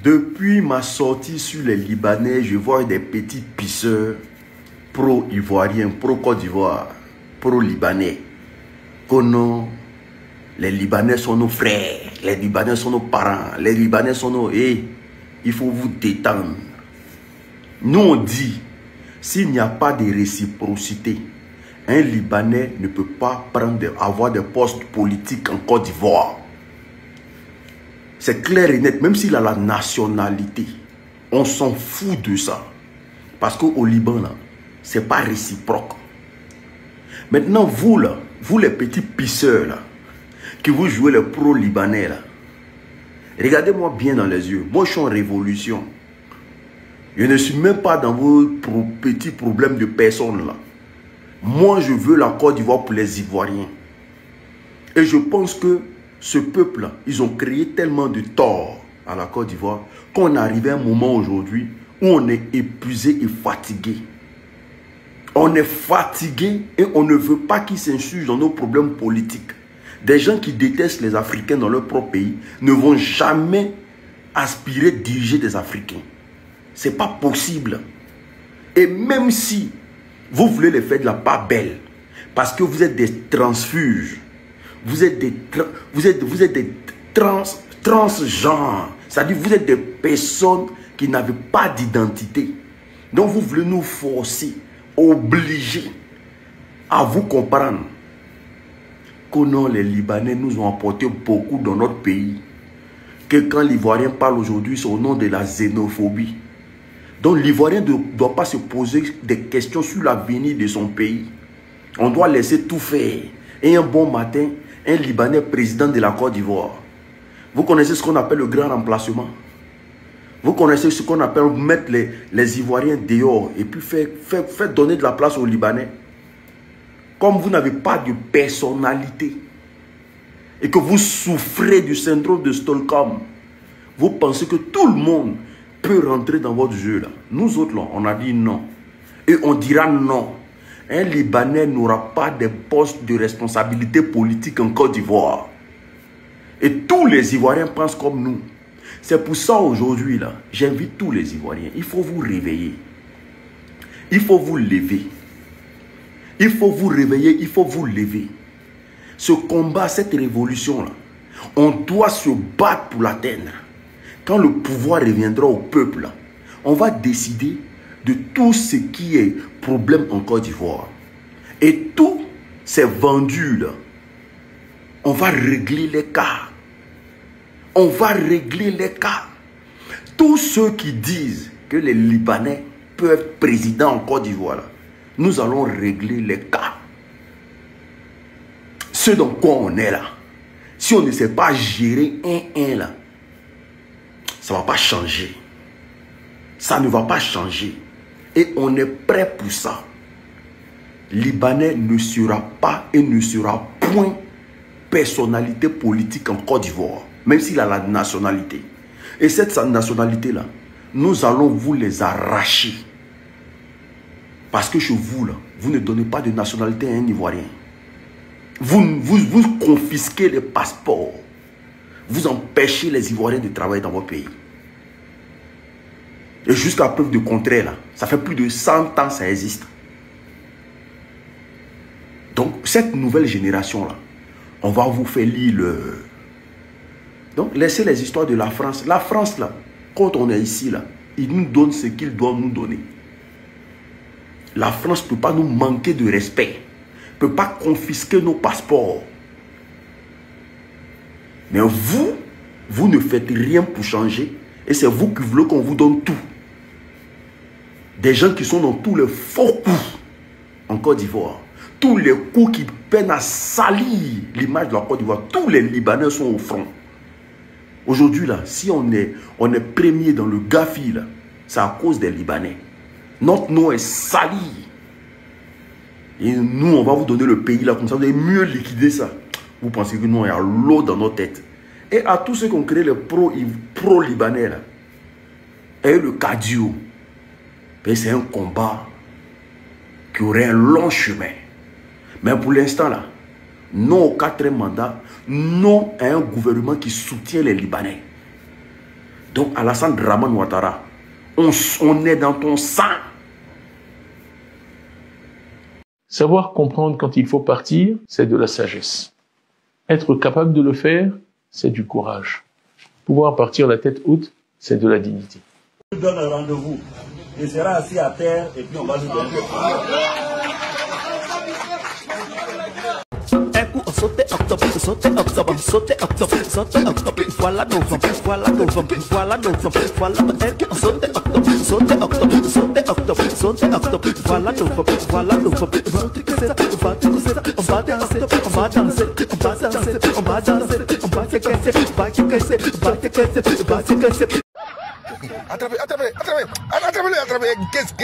Depuis ma sortie sur les Libanais, je vois des petits pisseurs pro-ivoiriens, pro-Côte d'Ivoire, pro-Libanais. Oh non, les Libanais sont nos frères, les Libanais sont nos parents, les Libanais sont nos... il faut vous détendre. Nous on dit, s'il n'y a pas de réciprocité, un Libanais ne peut pas avoir des postes politiques en Côte d'Ivoire. C'est clair et net, même s'il a la nationalité, on s'en fout de ça. Parce qu'au Liban, là, c'est pas réciproque. Maintenant, vous, là, vous les petits pisseurs, là, qui vous jouez les pro-libanais, là, regardez-moi bien dans les yeux. Moi, je suis en révolution. Je ne suis même pas dans vos petits problèmes de personnes, là. Moi, je veux la Côte d'Ivoire pour les Ivoiriens. Et je pense que ce peuple-là, ils ont créé tellement de tort à la Côte d'Ivoire qu'on est arrivé à un moment aujourd'hui où on est épuisé et fatigué. On est fatigué et on ne veut pas qu'ils s'insurgent dans nos problèmes politiques. Des gens qui détestent les Africains dans leur propre pays ne vont jamais aspirer à diriger des Africains. Ce n'est pas possible. Et même si vous voulez les faire de la part belle, parce que vous êtes des transfuges, vous êtes des transgenres, c'est-à-dire vous êtes des personnes qui n'avaient pas d'identité. Donc vous voulez nous forcer, obliger à vous comprendre que non, les Libanais nous ont apporté beaucoup dans notre pays. Que quand l'Ivoirien parle aujourd'hui, c'est au nom de la xénophobie. Donc l'Ivoirien ne doit pas se poser des questions sur l'avenir de son pays. On doit laisser tout faire. Et un bon matin, un Libanais président de la Côte d'Ivoire. Vous connaissez ce qu'on appelle le grand remplacement. Vous connaissez ce qu'on appelle mettre les Ivoiriens dehors et puis faire donner de la place aux Libanais. Comme vous n'avez pas de personnalité et que vous souffrez du syndrome de Stockholm, vous pensez que tout le monde peut rentrer dans votre jeu là. Nous autres là, on a dit non. Et on dira non. Un Libanais n'aura pas de poste de responsabilité politique en Côte d'Ivoire. Et tous les Ivoiriens pensent comme nous. C'est pour ça aujourd'hui, là, j'invite tous les Ivoiriens. Il faut vous réveiller. Il faut vous lever. Il faut vous réveiller, il faut vous lever. Ce combat, cette révolution-là, on doit se battre pour l'atteindre. Quand le pouvoir reviendra au peuple, là, on va décider de tout ce qui est problème en Côte d'Ivoire. Et tout c'est vendu là. On va régler les cas. On va régler les cas. Tous ceux qui disent que les Libanais peuvent être présidents en Côte d'Ivoire, nous allons régler les cas. Ce dans quoi on est là. Si on ne sait pas gérer un là, ça ne va pas changer. Ça ne va pas changer. Et on est prêt pour ça. Libanais ne sera pas et ne sera point personnalité politique en Côte d'Ivoire, même s'il a la nationalité. Et cette nationalité-là, nous allons vous les arracher. Parce que chez vous, là, vous ne donnez pas de nationalité à un Ivoirien. Vous confisquez les passeports. Vous empêchez les Ivoiriens de travailler dans votre pays. Et jusqu'à preuve de contraire, là, ça fait plus de 100 ans que ça existe. Donc, cette nouvelle génération-là, on va vous faire lire le... Donc, laissez les histoires de la France. La France, là, quand on est ici, là, il nous donne ce qu'il doit nous donner. La France ne peut pas nous manquer de respect. Ne peut pas confisquer nos passeports. Mais vous ne faites rien pour changer. Et c'est vous qui voulez qu'on vous donne tout. Des gens qui sont dans tous les faux coups en Côte d'Ivoire. Tous les coups qui peinent à salir l'image de la Côte d'Ivoire. Tous les Libanais sont au front. Aujourd'hui, là, si on est premier dans le Gafi, là, c'est à cause des Libanais. Notre nom est sali. Et nous, on va vous donner le pays, là, comme ça, vous allez mieux liquider ça. Vous pensez que nous, il y a l'eau dans nos têtes. Et à tous ceux qui ont créé les pro-libanais, là, et le Cadio, c'est un combat qui aurait un long chemin. Mais pour l'instant, là, non au 4e mandat, non à un gouvernement qui soutient les Libanais. Donc Alassane Dramane Ouattara, on est dans ton sang. Savoir comprendre quand il faut partir, c'est de la sagesse. Être capable de le faire, c'est du courage. Pouvoir partir la tête haute, c'est de la dignité. Je donne un rendez-vous. Il sera assis à terre et puis on va lui donner. Sauter octobre, sauter octobre, sauter octobre, sauter octobre, voilà novembre, voilà novembre, voilà novembre, voilà sauter octobre, sauter octobre, sauter octobre, sauter octobre, voilà novembre, voilà novembre, on va danser, on va danser, on va danser, on va danser, on va danser, on va se casser, on va se casser, on va se casser, on va se casser. Attrapez-le, qu'est-ce